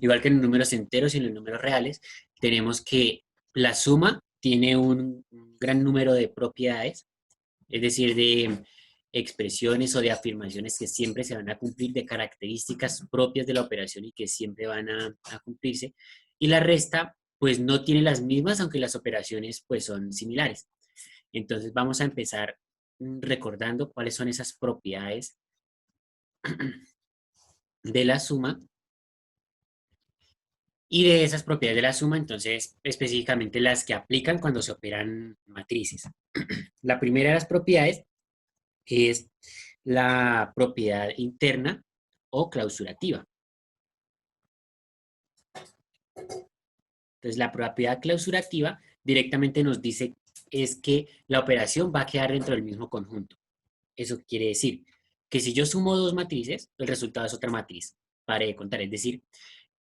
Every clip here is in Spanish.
Igual que en los números enteros y en los números reales, tenemos que la suma tiene un gran número de propiedades, es decir, de expresiones o de afirmaciones que siempre se van a cumplir, de características propias de la operación y que siempre van a cumplirse. Y la resta, pues no tiene las mismas, aunque las operaciones pues son similares. Entonces vamos a empezar recordando cuáles son esas propiedades de la suma. Y de esas propiedades de la suma, entonces, específicamente las que aplican cuando se operan matrices. La primera de las propiedades es la propiedad interna o clausurativa. Entonces, la propiedad clausurativa directamente nos dice es que la operación va a quedar dentro del mismo conjunto. Eso quiere decir que si yo sumo dos matrices, el resultado es otra matriz. Pare de contar, es decir,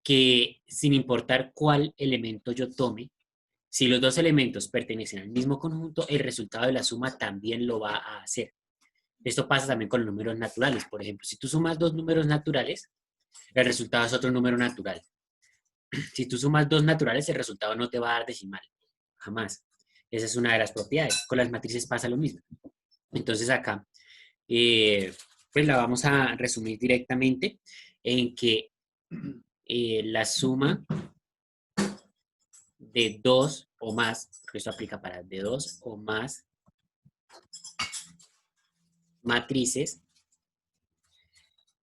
que sin importar cuál elemento yo tome, si los dos elementos pertenecen al mismo conjunto, el resultado de la suma también lo va a hacer. Esto pasa también con los números naturales. Por ejemplo, si tú sumas dos números naturales, el resultado es otro número natural. Si tú sumas dos naturales, el resultado no te va a dar decimal. Jamás. Esa es una de las propiedades. Con las matrices pasa lo mismo. Entonces acá, pues la vamos a resumir directamente en que la suma de dos o más, porque esto aplica para de dos o más matrices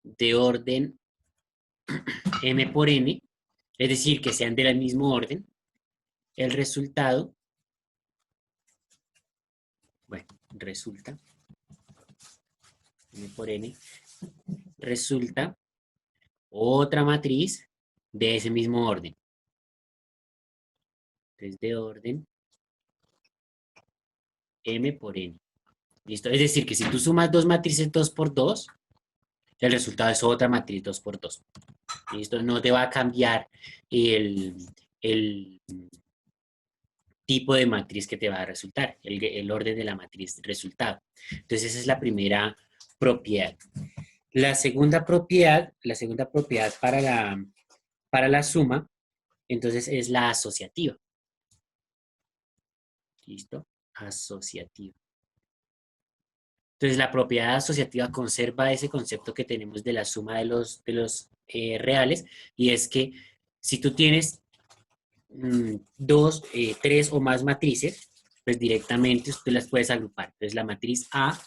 de orden m por n, es decir, que sean del mismo orden, el resultado, bueno, resulta, m por n, resulta otra matriz de ese mismo orden. Entonces, de orden m por n. ¿Listo? Es decir, que si tú sumas dos matrices 2 por 2, el resultado es otra matriz 2 por 2. ¿Listo? No te va a cambiar el tipo de matriz que te va a resultar, el orden de la matriz resultado. Entonces, esa es la primera propiedad. La segunda propiedad para la suma, entonces es la asociativa. ¿Listo? Asociativa. Entonces, la propiedad asociativa conserva ese concepto que tenemos de la suma de los reales, y es que si tú tienes dos, tres o más matrices, pues directamente tú las puedes agrupar. Entonces, la matriz A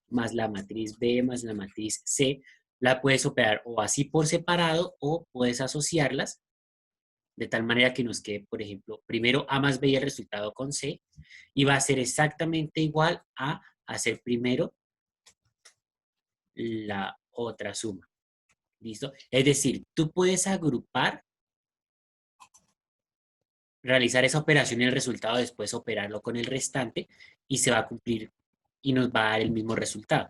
más la matriz B más la matriz C, la puedes operar o así por separado o puedes asociarlas de tal manera que nos quede, por ejemplo, primero A más B y el resultado con C, y va a ser exactamente igual a hacer primero la otra suma. ¿Listo? Es decir, tú puedes agrupar, realizar esa operación y el resultado, después operarlo con el restante y se va a cumplir y nos va a dar el mismo resultado.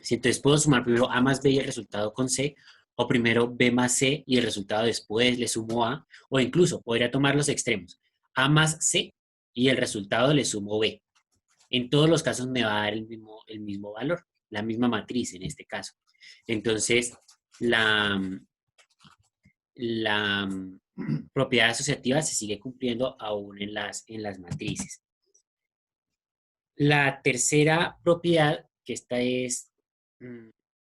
Si entonces puedo sumar primero A más B y el resultado con C, o primero B más C y el resultado después le sumo A, o incluso podría tomar los extremos, A más C y el resultado le sumo B. En todos los casos me va a dar el mismo valor, la misma matriz en este caso. Entonces, la propiedad asociativa se sigue cumpliendo aún en las matrices. La tercera propiedad, que esta es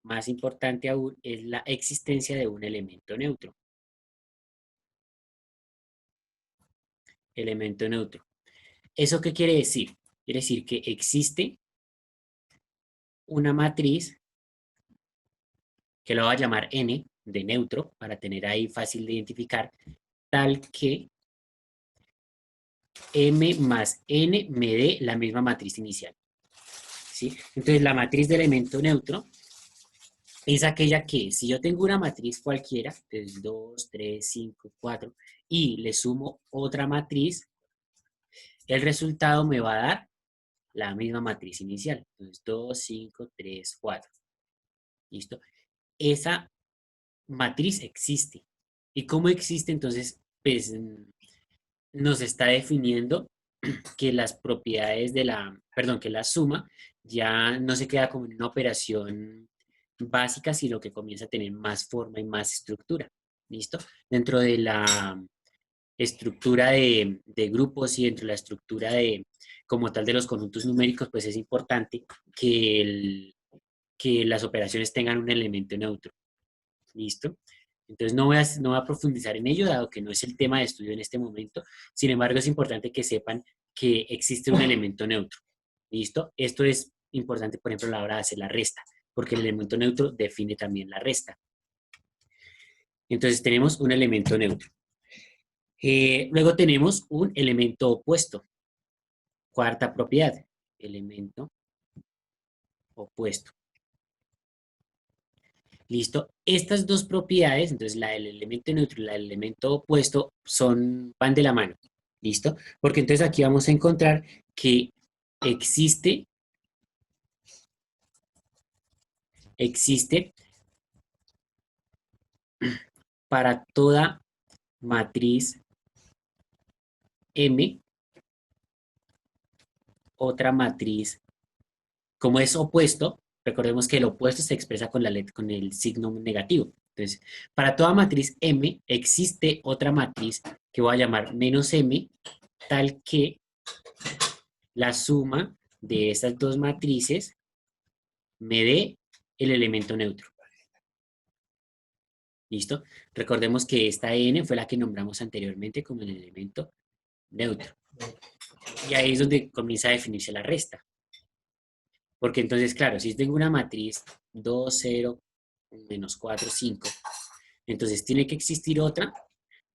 más importante aún, es la existencia de un elemento neutro. Elemento neutro. ¿Eso qué quiere decir? Quiere decir que existe una matriz que lo voy a llamar N de neutro para tener ahí fácil de identificar, tal que M más N me dé la misma matriz inicial. ¿Sí? Entonces la matriz de elemento neutro es aquella que, si yo tengo una matriz cualquiera, entonces 2, 3, 5, 4, y le sumo otra matriz, el resultado me va a dar la misma matriz inicial. Entonces 2, 5, 3, 4. ¿Listo? Esa matriz existe. ¿Y cómo existe? Entonces, pues nos está definiendo que las propiedades que la suma ya no se queda como en una operación básica, sino que comienza a tener más forma y más estructura. ¿Listo? Dentro de la estructura de grupos y dentro de la estructura de, como tal, de los conjuntos numéricos, pues es importante que, que las operaciones tengan un elemento neutro. ¿Listo? Entonces no voy a profundizar en ello, dado que no es el tema de estudio en este momento. Sin embargo, es importante que sepan que existe un elemento neutro. ¿Listo? Esto es importante, por ejemplo, a la hora de hacer la resta, porque el elemento neutro define también la resta. Entonces tenemos un elemento neutro. Luego tenemos un elemento opuesto. Cuarta propiedad, elemento opuesto. ¿Listo? Estas dos propiedades, entonces la del elemento neutro y la del elemento opuesto, van de la mano. ¿Listo? Porque entonces aquí vamos a encontrar que existe, existe para toda matriz M otra matriz. Como es opuesto, recordemos que el opuesto se expresa con, con el signo negativo. Entonces, para toda matriz M existe otra matriz que voy a llamar menos M, tal que la suma de estas dos matrices me dé el elemento neutro. ¿Listo? Recordemos que esta n fue la que nombramos anteriormente como el elemento neutro. Y ahí es donde comienza a definirse la resta. Porque entonces, claro, si tengo una matriz 2, 0, menos 4, 5, entonces tiene que existir otra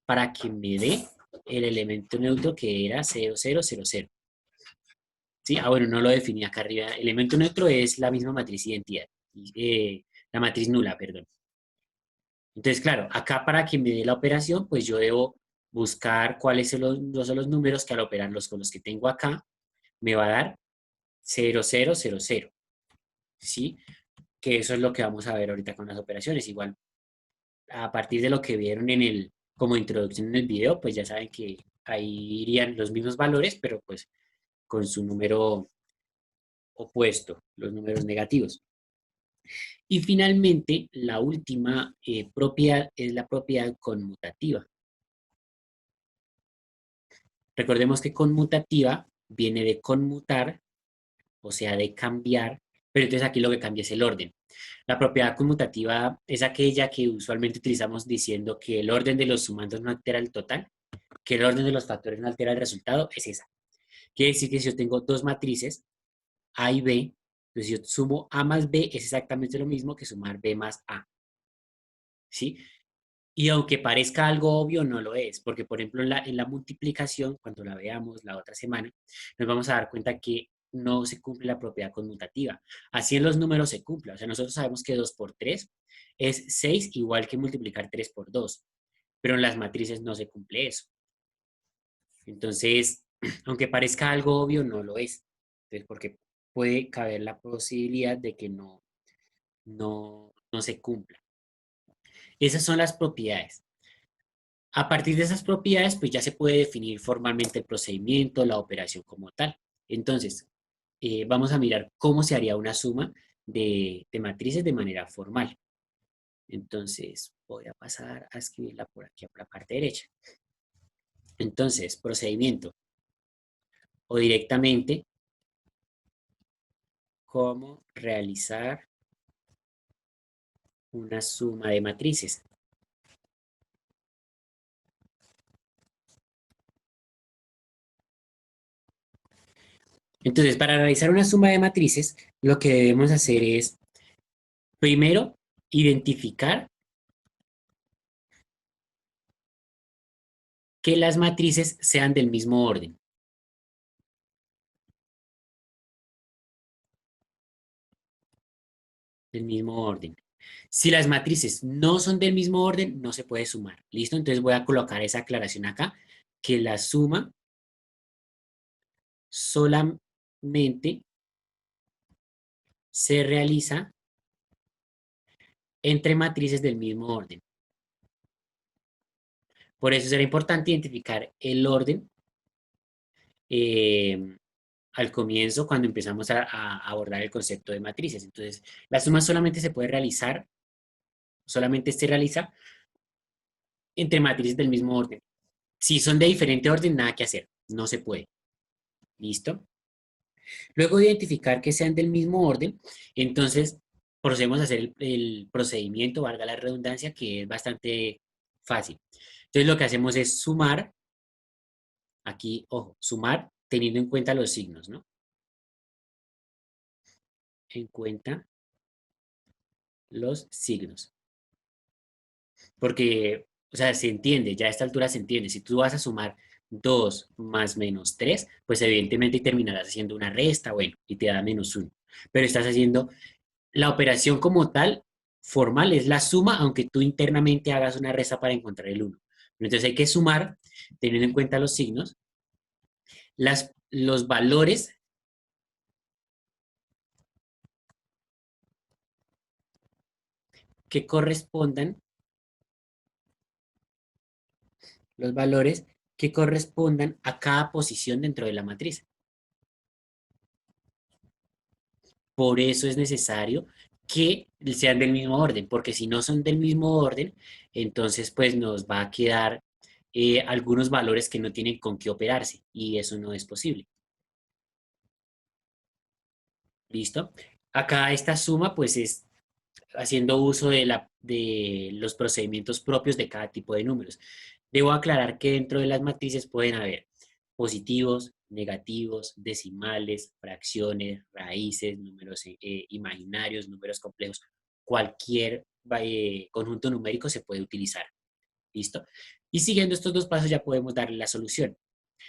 para que me dé el elemento neutro que era 0, 0, 0, 0. ¿Sí? Ah, bueno, no lo definí acá arriba. El elemento neutro es la misma matriz identidad. La matriz nula, perdón. Entonces, claro, acá para que me dé la operación, pues yo debo buscar cuáles son los números que al operarlos con los que tengo acá, me va a dar 0, 0, 0, 0. ¿Sí? Que eso es lo que vamos a ver ahorita con las operaciones. Igual, a partir de lo que vieron como introducción en el video, pues ya saben que ahí irían los mismos valores, pero pues con su número opuesto, los números negativos. Y finalmente, la última propiedad es la propiedad conmutativa. Recordemos que conmutativa viene de conmutar, o sea, de cambiar, pero entonces aquí lo que cambia es el orden. La propiedad conmutativa es aquella que usualmente utilizamos diciendo que el orden de los sumandos no altera el total, que el orden de los factores no altera el resultado, es esa. Quiere decir que si yo tengo dos matrices, A y B, entonces si yo sumo A más B es exactamente lo mismo que sumar B más A. ¿Sí? Y aunque parezca algo obvio, no lo es, porque por ejemplo en la multiplicación, cuando la veamos la otra semana, nos vamos a dar cuenta que no se cumple la propiedad conmutativa. Así en los números se cumple. O sea, nosotros sabemos que 2 por 3 es 6, igual que multiplicar 3 por 2, pero en las matrices no se cumple eso. Entonces, aunque parezca algo obvio, no lo es. Entonces, porque puede caber la posibilidad de que no se cumpla. Esas son las propiedades. A partir de esas propiedades, pues ya se puede definir formalmente el procedimiento, la operación como tal. Entonces, vamos a mirar cómo se haría una suma de matrices de manera formal. Entonces, voy a pasar a escribirla por aquí, por la parte derecha. Entonces, procedimiento. O directamente, cómo realizar una suma de matrices. Entonces, para realizar una suma de matrices, lo que debemos hacer es, primero, identificar que las matrices sean del mismo orden. Del mismo orden. Si las matrices no son del mismo orden, no se puede sumar. ¿Listo? Entonces voy a colocar esa aclaración acá, que la suma solamente se realiza entre matrices del mismo orden. Por eso será importante identificar el orden al comienzo cuando empezamos a abordar el concepto de matrices. Entonces, la suma solamente se puede realizar, solamente se realiza entre matrices del mismo orden. Si son de diferente orden, nada que hacer, no se puede. ¿Listo? Luego de identificar que sean del mismo orden, entonces procedemos a hacer el procedimiento, valga la redundancia, que es bastante fácil. Entonces lo que hacemos es sumar, aquí, ojo, sumar teniendo en cuenta los signos, ¿no? En cuenta los signos. Porque, o sea, se entiende, ya a esta altura se entiende. Si tú vas a sumar 2 más menos 3, pues evidentemente terminarás haciendo una resta, bueno, y te da -1. Pero estás haciendo la operación como tal, formal, es la suma, aunque tú internamente hagas una resta para encontrar el 1. Entonces hay que sumar, teniendo en cuenta los signos, los valores que correspondan, los valores que correspondan a cada posición dentro de la matriz. Por eso es necesario que sean del mismo orden, porque si no son del mismo orden, entonces pues nos va a quedar algunos valores que no tienen con qué operarse y eso no es posible. ¿Listo? Acá esta suma pues es haciendo uso de los procedimientos propios de cada tipo de números. Debo aclarar que dentro de las matrices pueden haber positivos, negativos, decimales, fracciones, raíces, números imaginarios, números complejos. Cualquier conjunto numérico se puede utilizar. ¿Listo? Y siguiendo estos dos pasos ya podemos darle la solución.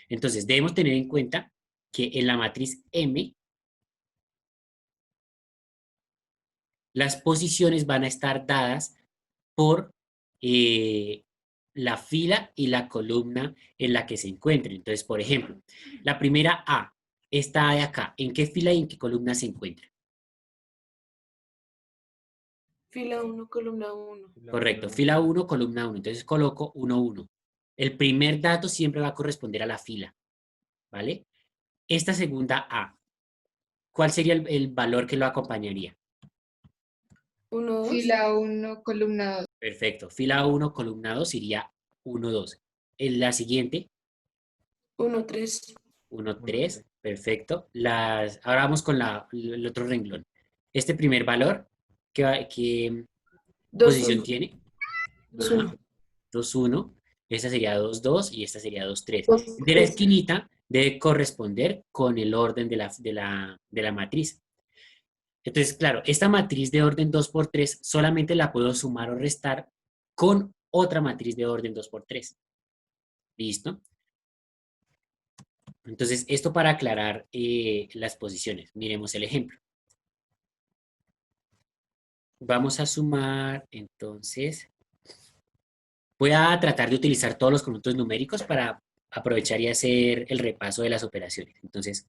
Entonces, debemos tener en cuenta que en la matriz M, las posiciones van a estar dadas por eh, la fila y la columna en la que se encuentren. Entonces, por ejemplo, la primera A, esta A de acá, ¿en qué fila y en qué columna se encuentra? Fila 1, columna 1. Correcto, fila 1, columna 1. Entonces coloco 1, 1. El primer dato siempre va a corresponder a la fila, ¿vale? Esta segunda A, ¿cuál sería el valor que lo acompañaría? 1, 2. Fila 1, columna 2. Perfecto, fila 1, columna 2 iría 1, 2. En la siguiente, 1, 3. 1, 3, perfecto. Ahora vamos con el otro renglón. Este primer valor, ¿qué 2, posición 1. tiene? 2, Ajá, 1. 2, 1. Esta sería 2, 2 y esta sería 2, 3. 2, De la 3. esquinita debe corresponder con el orden de la matriz. Entonces, claro, esta matriz de orden 2 por 3 solamente la puedo sumar o restar con otra matriz de orden 2 por 3. ¿Listo? Entonces, esto para aclarar las posiciones. Miremos el ejemplo. Vamos a sumar, entonces, voy a tratar de utilizar todos los conjuntos numéricos para aprovechar y hacer el repaso de las operaciones. Entonces,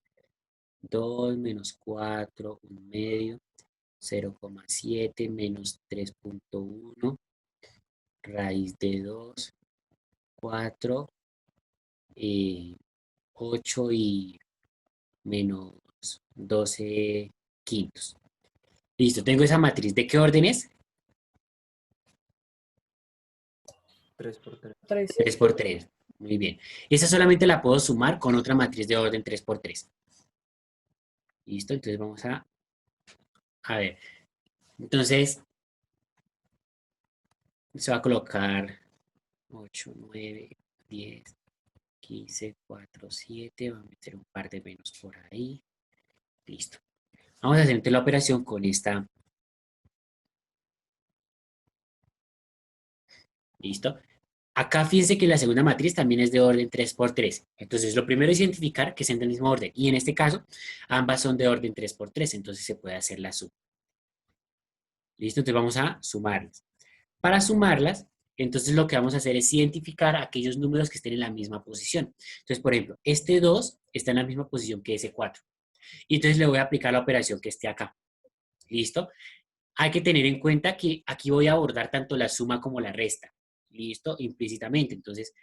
2 menos 4, 1 medio, 0,7 menos 3,1, raíz de 2, 4, 8 y menos 12 quintos. Listo, tengo esa matriz. ¿De qué orden es? 3 por 3. 3 por 3. Muy bien. Esa solamente la puedo sumar con otra matriz de orden 3 por 3. Listo, entonces vamos a ver. Entonces, se va a colocar 8, 9, 10, 15, 4, 7. Vamos a meter un par de menos por ahí. Listo. Vamos a hacer entonces la operación con esta. Listo. Acá fíjense que la segunda matriz también es de orden 3 por 3. Entonces, lo primero es identificar que sean del mismo orden. Y en este caso, ambas son de orden 3 por 3. Entonces, se puede hacer la suma. Listo, entonces vamos a sumarlas. Para sumarlas, entonces lo que vamos a hacer es identificar aquellos números que estén en la misma posición. Entonces, por ejemplo, este 2 está en la misma posición que ese 4. Y entonces le voy a aplicar la operación que esté acá. ¿Listo? Hay que tener en cuenta que aquí voy a abordar tanto la suma como la resta. ¿Listo? Implícitamente. Entonces,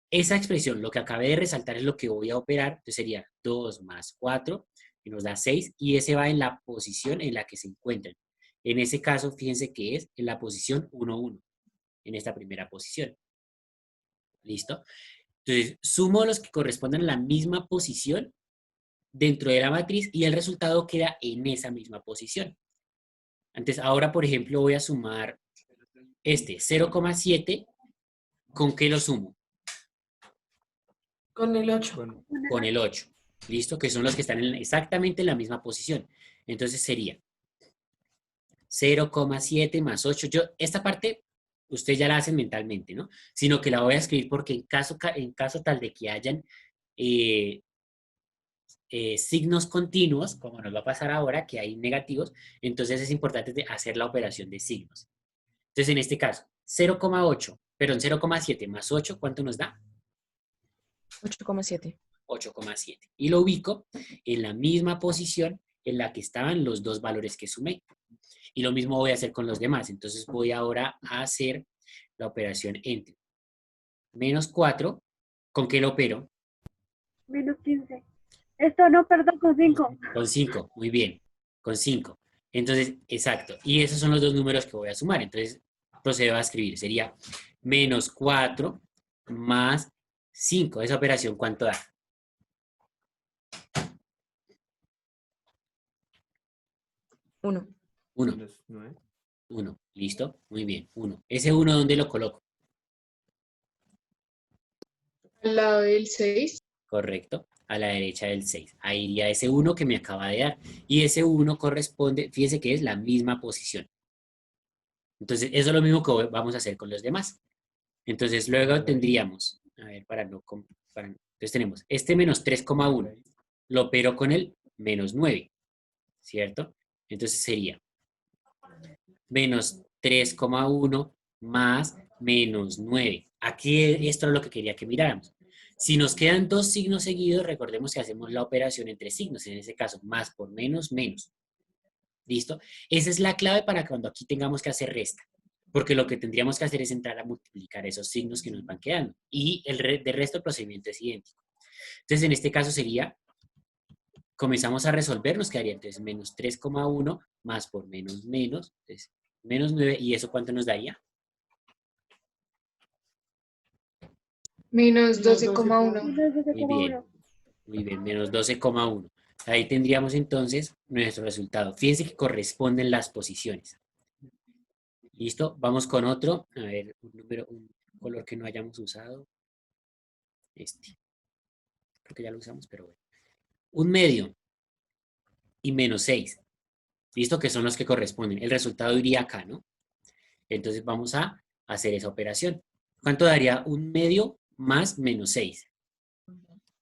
esa expresión, lo que acabé de resaltar es lo que voy a operar. Entonces sería 2 más 4, que nos da 6, y ese va en la posición en la que se encuentran. En ese caso, fíjense que es en la posición 1, 1, en esta primera posición. ¿Listo? Entonces, sumo los que correspondan a la misma posición dentro de la matriz y el resultado queda en esa misma posición. Entonces, ahora, por ejemplo, voy a sumar este 0,7. ¿Con qué lo sumo? Con el 8. Con Con el 8. ¿Listo? Que son los que están exactamente en la misma posición. Entonces sería 0,7 más 8. Esta parte, usted ya la hace mentalmente, ¿no? Sino que la voy a escribir porque en caso tal de que hayan eh, signos continuos, como nos va a pasar ahora, que hay negativos, entonces es importante hacer la operación de signos. Entonces, en este caso, 0,8, perdón, 0,7 más 8, ¿cuánto nos da? 8,7. 8,7. Y lo ubico en la misma posición en la que estaban los dos valores que sumé. Y lo mismo voy a hacer con los demás. Entonces voy ahora a hacer la operación entre menos 4. ¿Con qué lo opero? Menos 15. Esto no, perdón, con 5. Con 5. Muy bien. Con 5. Entonces, exacto. Y esos son los dos números que voy a sumar. Entonces, procedo a escribir. Sería menos 4 más 5. Esa operación, ¿cuánto da? 1. 1. los 9. 1. ¿Listo? Muy bien. 1. ¿Ese 1 dónde lo coloco? Al lado del 6. Correcto, a la derecha del 6. Ahí iría ese 1 que me acaba de dar. Y ese 1 corresponde, fíjese que es la misma posición. Entonces, eso es lo mismo que vamos a hacer con los demás. Entonces, luego tendríamos, a ver, entonces tenemos este menos 3,1, lo opero con el menos 9, ¿cierto? Entonces sería menos 3,1 más menos 9. Aquí esto es lo que quería que miráramos. Si nos quedan dos signos seguidos, recordemos que hacemos la operación entre signos, en ese caso, más por menos, menos. ¿Listo? Esa es la clave para cuando aquí tengamos que hacer resta, porque lo que tendríamos que hacer es entrar a multiplicar esos signos que nos van quedando, y de resto el procedimiento es idéntico. Entonces, en este caso sería, comenzamos a resolver, nos quedaría entonces menos 3,1 más por menos, menos, entonces menos 9, ¿y eso cuánto nos daría? Menos 12,1. Muy bien, menos 12,1. Ahí tendríamos entonces nuestro resultado. Fíjense que corresponden las posiciones. ¿Listo? Vamos con otro. A ver, un color que no hayamos usado. Este. Creo que ya lo usamos, pero bueno. Un medio y menos 6. ¿Listo? Que son los que corresponden. El resultado iría acá, ¿no? Entonces vamos a hacer esa operación. ¿Cuánto daría un medio más menos 6?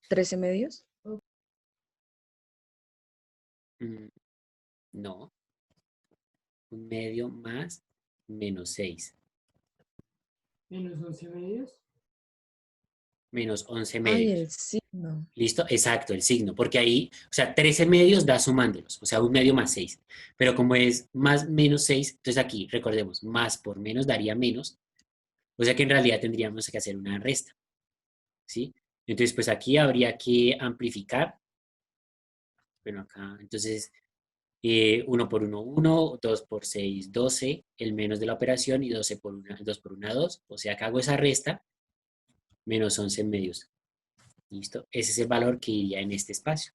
13 medios. No. Un medio más menos 6. Menos 11 medios. Menos 11 Ay, medios. el signo. ¿Listo? Exacto, el signo. Porque ahí, o sea, 13 medios da sumándolos. O sea, un medio más 6. Pero como es más menos 6, entonces aquí, recordemos, más por menos daría menos. O sea que en realidad tendríamos que hacer una resta. ¿Sí? Entonces, pues aquí habría que amplificar. Bueno, acá, entonces, 1 por 1, 1, 2 por 6, 12, el menos de la operación, y 12 por 1, 2 por 1, 2. O sea que hago esa resta, menos 11 medios. ¿Listo? Ese es el valor que iría en este espacio.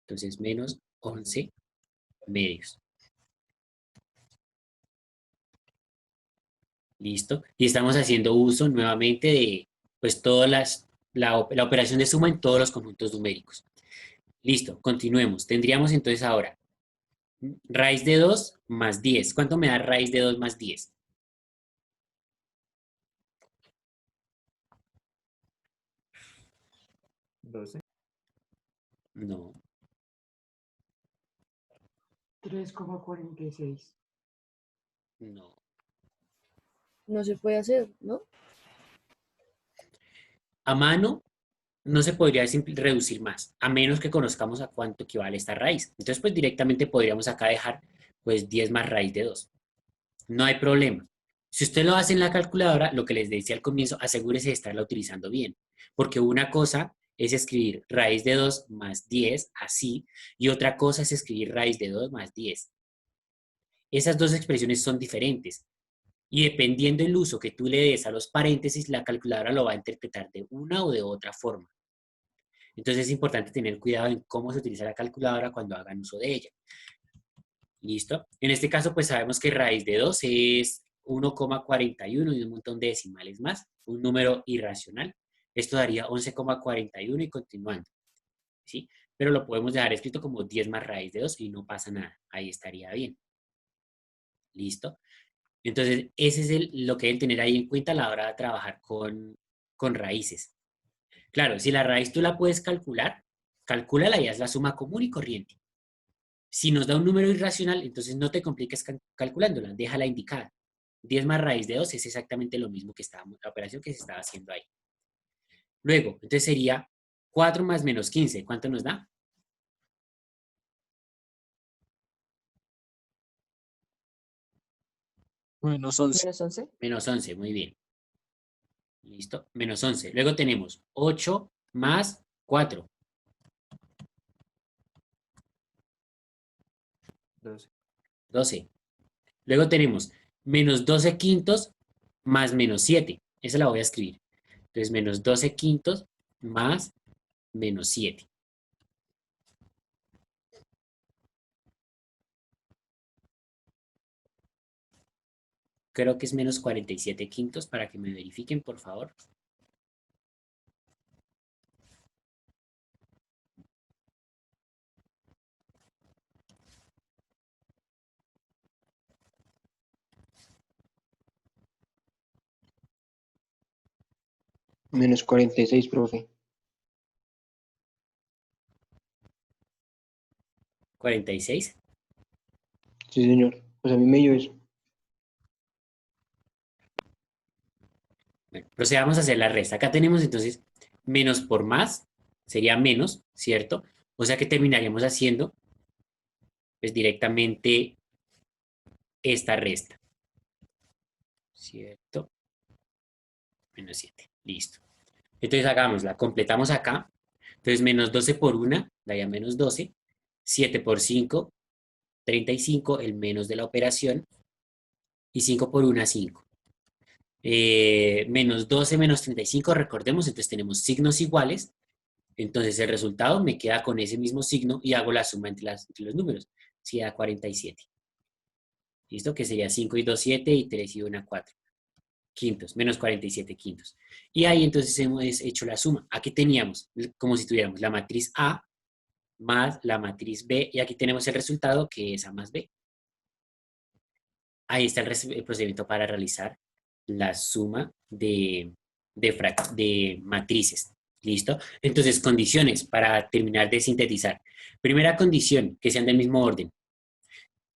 Entonces, menos 11 medios. ¿Listo? Y estamos haciendo uso nuevamente de, pues, la operación de suma en todos los conjuntos numéricos. Listo, continuemos. Tendríamos entonces ahora raíz de 2 más 10. ¿Cuánto me da raíz de 2 más 10? 12. No, 3,46. no. No se puede hacer, ¿no? A mano no se podría reducir más, a menos que conozcamos a cuánto equivale esta raíz. Entonces, pues directamente podríamos acá dejar, pues, 10 más raíz de 2. No hay problema. Si usted lo hace en la calculadora, lo que les decía al comienzo, asegúrese de estarla utilizando bien. Porque una cosa es escribir raíz de 2 más 10, así, y otra cosa es escribir raíz de 2 más 10. Esas dos expresiones son diferentes. Y dependiendo del uso que tú le des a los paréntesis, la calculadora lo va a interpretar de una o de otra forma. Entonces es importante tener cuidado en cómo se utiliza la calculadora cuando hagan uso de ella. ¿Listo? En este caso, pues sabemos que raíz de 2 es 1,41 y un montón de decimales más, un número irracional. Esto daría 11,41 y continuando, ¿sí? Pero lo podemos dejar escrito como 10 más raíz de 2 y no pasa nada. Ahí estaría bien. ¿Listo? Entonces, ese es lo que deben tener ahí en cuenta a la hora de trabajar con raíces. Claro, si la raíz tú la puedes calcular, calcúlala y haz la suma común y corriente. Si nos da un número irracional, entonces no te compliques calculándola, déjala indicada. 10 más raíz de 2 es exactamente lo mismo que la operación que se estaba haciendo ahí. Luego, entonces sería 4 más menos 15. ¿Cuánto nos da? Menos 11. Menos 11. Menos 11, muy bien. Listo, menos 11. Luego tenemos 8 más 4. 12. 12. Luego tenemos menos 12 quintos más menos 7. Esa la voy a escribir. Entonces, menos 12 quintos más menos 7. Creo que es menos 47 quintos para que me verifiquen, por favor. Menos 46, profe. 46. Sí, señor. Pues a mí me dio eso. Bueno, procedamos a hacer la resta. Acá tenemos entonces menos por más, sería menos, ¿cierto? O sea que terminaríamos haciendo pues directamente esta resta, ¿cierto? Menos 7, listo. Entonces hagámosla, completamos acá. Entonces menos 12 por 1 daría menos 12, 7 por 5, 35, el menos de la operación, y 5 por 1, 5. Menos 12 menos 35, recordemos, entonces tenemos signos iguales. Entonces el resultado me queda con ese mismo signo y hago la suma entre los números. Si da 47. ¿Listo? Que sería 5 y 2, 7 y 3 y 1, 4. Quintos, menos 47 quintos. Y ahí entonces hemos hecho la suma. Aquí teníamos, como si tuviéramos la matriz A más la matriz B, y aquí tenemos el resultado que es A más B. Ahí está el procedimiento para realizar la suma de matrices. ¿Listo? Entonces, condiciones para terminar de sintetizar. Primera condición, que sean del mismo orden.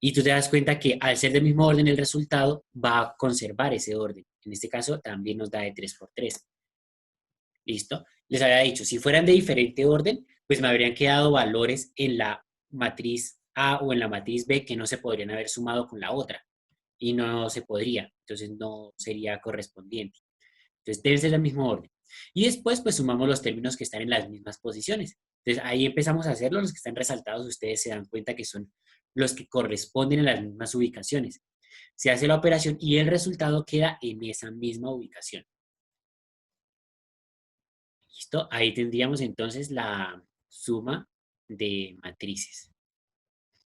Y tú te das cuenta que al ser del mismo orden el resultado va a conservar ese orden. En este caso también nos da de 3 por 3. ¿Listo? Les había dicho, si fueran de diferente orden, pues me habrían quedado valores en la matriz A o en la matriz B que no se podrían haber sumado con la otra. Y no se podría. Entonces no sería correspondiente. Entonces deben ser del mismo orden. Y después pues sumamos los términos que están en las mismas posiciones. Entonces ahí empezamos a hacerlo. Los que están resaltados ustedes se dan cuenta que son los que corresponden a las mismas ubicaciones. Se hace la operación y el resultado queda en esa misma ubicación. ¿Listo? Ahí tendríamos entonces la suma de matrices.